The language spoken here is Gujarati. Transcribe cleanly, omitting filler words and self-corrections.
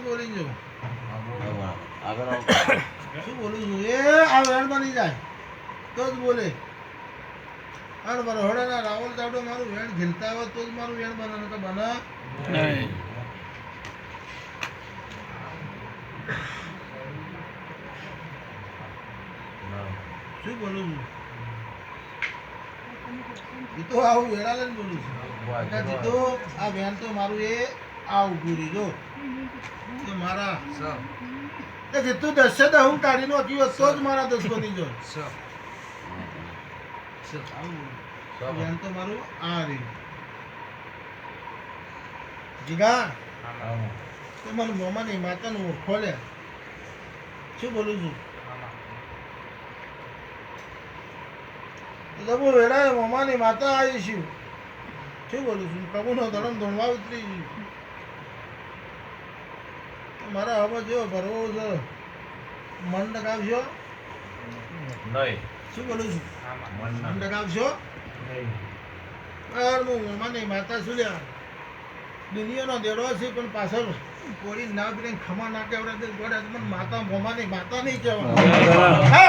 બોલી જો શું બોલું છું એ આ વેણ બની જાય તો જ બોલે અને મારા હડાના રાવલ ચાવડો મારું વેણ ઝીલતા આવે તો જ મારું વેણ બને તો બને નહીં. શું બોલું છું એ તો આવું વેળા લઈને બોલું છું તો આ વેણ તો મારું એ આવું પૂરી જો એ મારા જેટલું 10 હું કાઢી નાખી હોત તો જ મારા 10 બની જાય વેણ તો મારું આ રહ્યું જીગા તો મને મોમાની માતાનું ખોલે શું બોલું છું લબો વેળાએ મોમાની માતા આવી છું શું બોલું છું પ્રભુનો ધર્મ ધોણવા ઉતરી મારા હવે જો ભરવો છે મન ડગાવશો નહીં શું બોલું છું મન ડગાવશો હું મોમાની માતા શું લ્યા દુનિયાનો દેડો છે પણ પાછળ કોળી ના પીને ખમા ના કેવડે ગોડે મને માતા મોમાની માતા નહીં કહેવાય